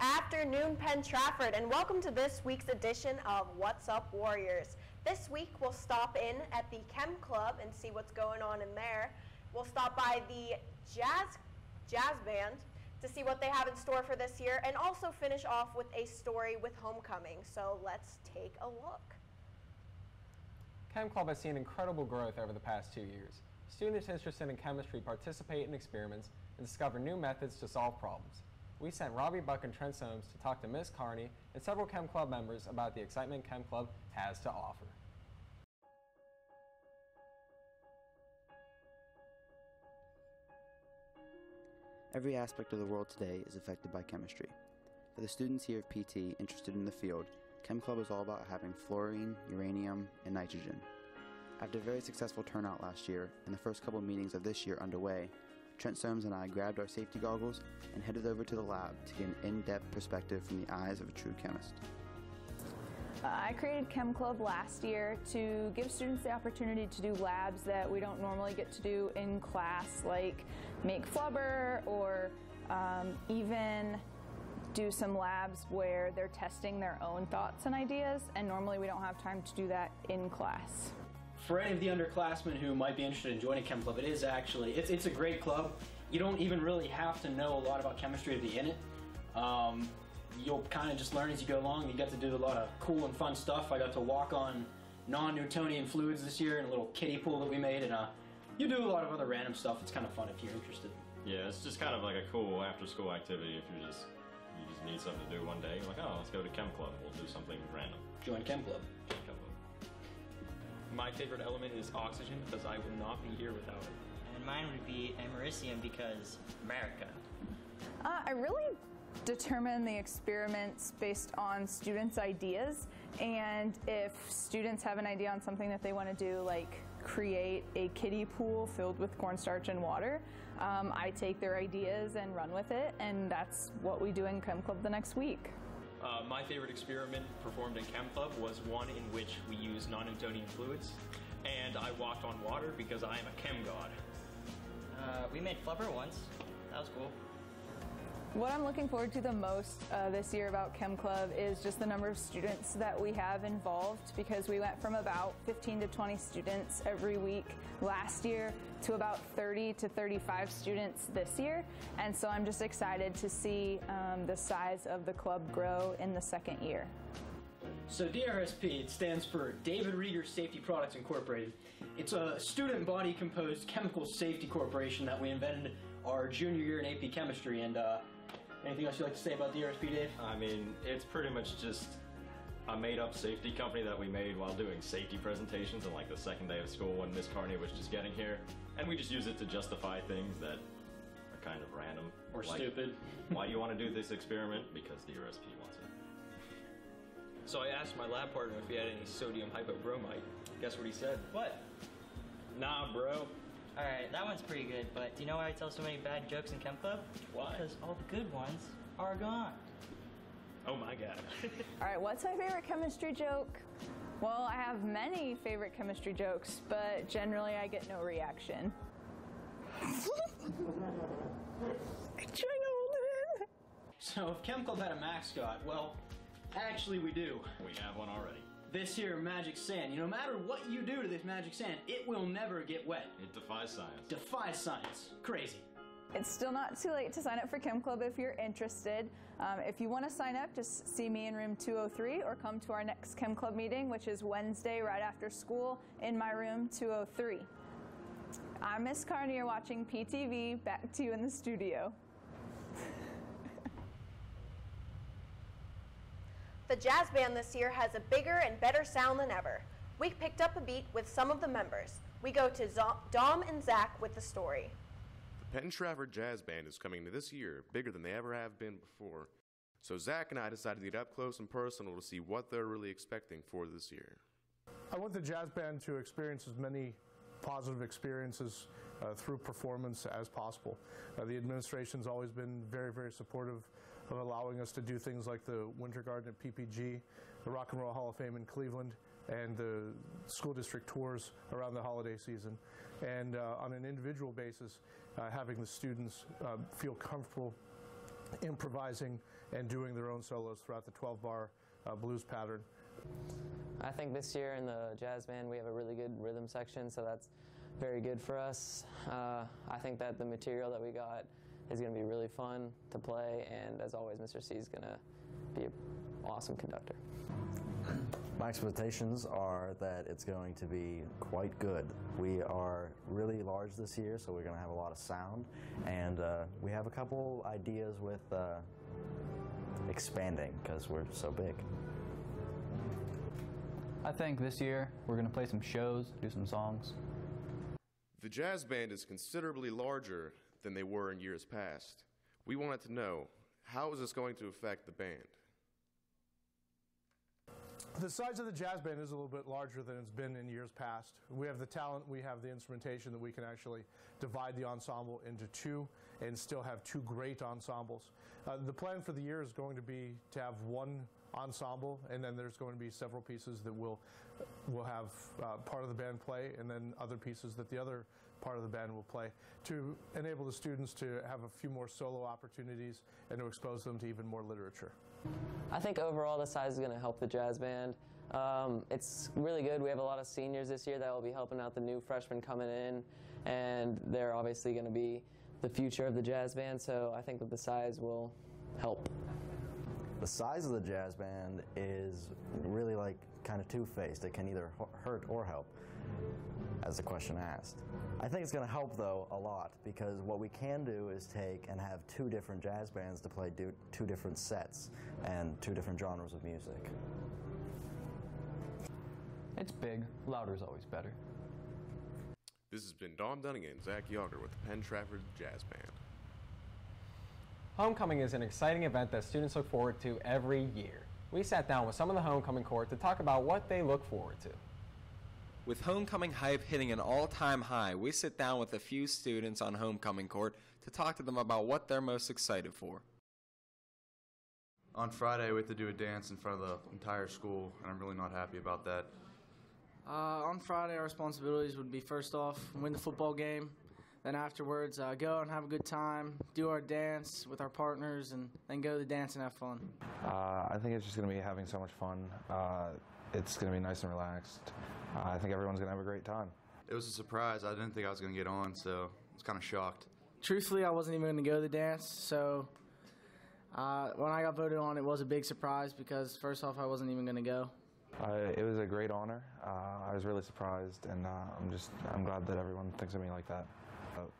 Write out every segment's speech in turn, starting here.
afternoon, Penn Trafford, and welcome to this week's edition of What's Up Warriors. This week we'll stop in at the Chem Club and see what's going on in there. We'll stop by the jazz band to see what they have in store for this year, and also finish off with a story with homecoming. So let's take a look. Chem Club has seen incredible growth over the past 2 years. Students interested in chemistry participate in experiments and discover new methods to solve problems. We sent Robbie Buck and Trent Soames to talk to Ms. Carney and several Chem Club members about the excitement Chem Club has to offer. Every aspect of the world today is affected by chemistry. For the students here of PT interested in the field, Chem Club is all about having fluorine, uranium, and nitrogen. After a very successful turnout last year and the first couple meetings of this year underway, Trent Soames and I grabbed our safety goggles and headed over to the lab to get an in-depth perspective from the eyes of a true chemist. I created Chem Club last year to give students the opportunity to do labs that we don't normally get to do in class, like make flubber or even do some labs where they're testing their own thoughts and ideas, and normally we don't have time to do that in class. For any of the underclassmen who might be interested in joining Chem Club, it's a great club. You don't even really have to know a lot about chemistry to be in it. You'll kind of just learn as you go along. You get to do a lot of cool and fun stuff. I got to walk on non-Newtonian fluids this year in a little kiddie pool that we made, and you do a lot of other random stuff. It's kind of fun if you're interested. Yeah, it's just kind of like a cool after-school activity if you just need something to do one day. You're like, oh, let's go to Chem Club. We'll do something random. Join Chem Club. Join Chem Club. My favorite element is oxygen because I would not be here without it. And mine would be americium because America. I really determine the experiments based on students' ideas, and if students have an idea on something that they want to do, like create a kiddie pool filled with cornstarch and water, I take their ideas and run with it, and that's what we do in Chem Club the next week. My favorite experiment performed in Chem Club was one in which we used non-Newtonian fluids, and I walked on water because I am a chem god. We made flubber once. That was cool. What I'm looking forward to the most this year about Chem Club is just the number of students that we have involved, because we went from about 15 to 20 students every week last year to about 30 to 35 students this year, and so I'm just excited to see the size of the club grow in the second year. So DRSP, it stands for David Rieger Safety Products Incorporated. It's a student body composed chemical safety corporation that we invented our junior year in AP Chemistry. And anything else you'd like to say about DRSP, Dave? I mean, it's pretty much just a made-up safety company that we made while doing safety presentations on like the second day of school when Miss Carney was just getting here. And we just use it to justify things that are kind of random. Or like, stupid. Why you want to do this experiment? Because DRSP wants it. So I asked my lab partner if he had any sodium hypobromite. Guess what he said? What? Nah, bro. Alright, that one's pretty good, but do you know why I tell so many bad jokes in Chem Club? Why? Because all the good ones are gone. Oh my god. All right, what's my favorite chemistry joke? Well, I have many favorite chemistry jokes, but generally I get no reaction. I'm trying to hold it in. So if Chem Club had a mascot, well, actually we do. We have one already. This here magic sand. No matter what you do to this magic sand, it will never get wet. It defies science. Defies science. Crazy. It's still not too late to sign up for Chem Club if you're interested. If you want to sign up, just see me in room 203 or come to our next Chem Club meeting, which is Wednesday right after school in my room 203. I'm Miss Carney, you're watching PTV. Back to you in the studio. The jazz band this year has a bigger and better sound than ever. We picked up a beat with some of the members. We go to Dom and Zach with the story. The Penn Trafford Jazz Band is coming to this year bigger than they ever have been before. So Zach and I decided to get up close and personal to see what they're really expecting for this year. I want the jazz band to experience as many positive experiences through performance as possible. The administration's always been very, very supportive of allowing us to do things like the Winter Garden at PPG, the Rock and Roll Hall of Fame in Cleveland, and the school district tours around the holiday season. And on an individual basis, having the students feel comfortable improvising and doing their own solos throughout the 12-bar blues pattern. I think this year in the jazz band we have a really good rhythm section, so that's very good for us. I think that the material that we got is going to be really fun to play, and as always, Mr. C is going to be an awesome conductor. My expectations are that it's going to be quite good. We are really large this year, so we're going to have a lot of sound, and we have a couple ideas with expanding because we're so big. I think this year we're going to play some shows, do some songs. The jazz band is considerably larger than they were in years past. We wanted to know, how is this going to affect the band? The size of the jazz band is a little bit larger than it's been in years past. We have the talent, we have the instrumentation that we can actually divide the ensemble into two and still have two great ensembles. The plan for the year is going to be to have one ensemble, and then there's going to be several pieces that we'll have part of the band play, and then other pieces that the other part of the band will play, to enable the students to have a few more solo opportunities and to expose them to even more literature. I think overall the size is going to help the jazz band. It's really good. We have a lot of seniors this year that will be helping out the new freshmen coming in, and they're obviously going to be the future of the jazz band, so I think that the size will help. The size of the jazz band is really like kind of two-faced. It can either hurt or help, as the question asked. I think it's going to help, though, a lot, because what we can do is take and have two different jazz bands to play two different sets and two different genres of music. It's big. Louder is always better. This has been Dom Dunnigan and Zach Yager with the Penn Trafford Jazz Band. Homecoming is an exciting event that students look forward to every year. We sat down with some of the homecoming court to talk about what they look forward to. With homecoming hype hitting an all-time high, we sit down with a few students on homecoming court to talk to them about what they're most excited for. On Friday, we have to do a dance in front of the entire school, and I'm really not happy about that. On Friday, our responsibilities would be, first off, win the football game. Then afterwards, go and have a good time, do our dance with our partners, and then go to the dance and have fun. I think it's just going to be having so much fun. It's going to be nice and relaxed. I think everyone's going to have a great time. It was a surprise. I didn't think I was going to get on, so I was kind of shocked. Truthfully, I wasn't even going to go to the dance, so when I got voted on, it was a big surprise because, first off, I wasn't even going to go. It was a great honor. I was really surprised, and I'm glad that everyone thinks of me like that.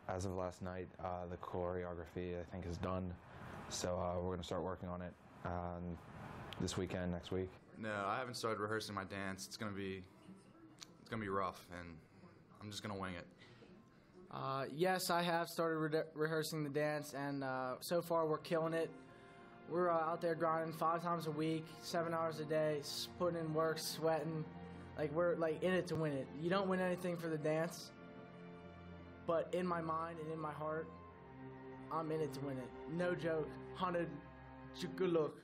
As of last night, the choreography, I think, is done, so we're going to start working on it this weekend, next week. No, I haven't started rehearsing my dance. It's going to be rough, and I'm just going to wing it. Yes, I have started rehearsing the dance, and so far we're killing it. We're out there grinding 5 times a week, 7 hours a day, putting in work, sweating. Like, we're like in it to win it. You don't win anything for the dance, but in my mind and in my heart, I'm in it to win it. No joke. 100. Good look.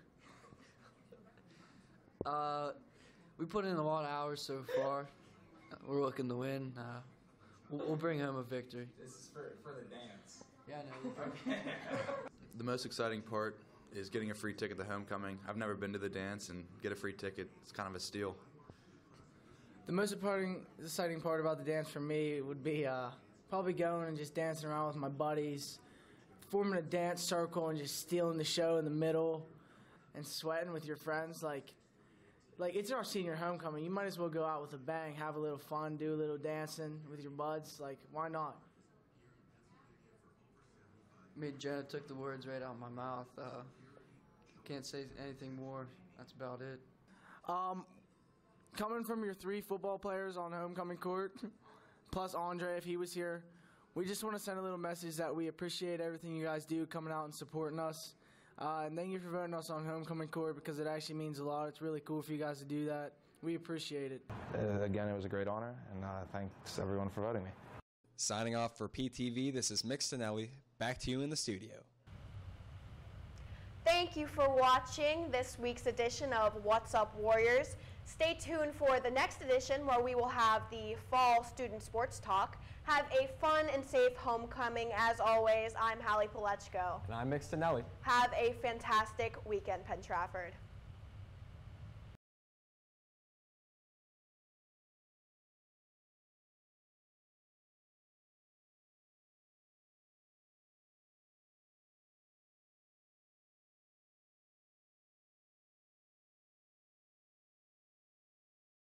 We put in a lot of hours so far. We're looking to win. We'll bring home a victory. This is for the dance. Yeah, I know. The most exciting part is getting a free ticket to homecoming. I've never been to the dance, and get a free ticket, it's kind of a steal. The most exciting part about the dance for me would be probably going and just dancing around with my buddies, forming a dance circle and just stealing the show in the middle and sweating with your friends. Like it's our senior homecoming. You might as well go out with a bang, have a little fun, do a little dancing with your buds. Like, why not? Me and Jenna took the words right out of my mouth. Can't say anything more. That's about it. Coming from your 3 football players on homecoming court, plus Andre if he was here, we just want to send a little message that we appreciate everything you guys do coming out and supporting us. And thank you for voting us on homecoming court because it actually means a lot. It's really cool for you guys to do that. We appreciate it. Again, it was a great honor, and thanks everyone for voting me. Signing off for PTV, this is Mick Stinelli. Back to you in the studio. Thank you for watching this week's edition of What's Up Warriors. Stay tuned for the next edition where we will have the Fall Student Sports Talk. Have a fun and safe homecoming. As always, I'm Hallie Palechko. And I'm Mick Stinelli. Have a fantastic weekend, Penn Trafford.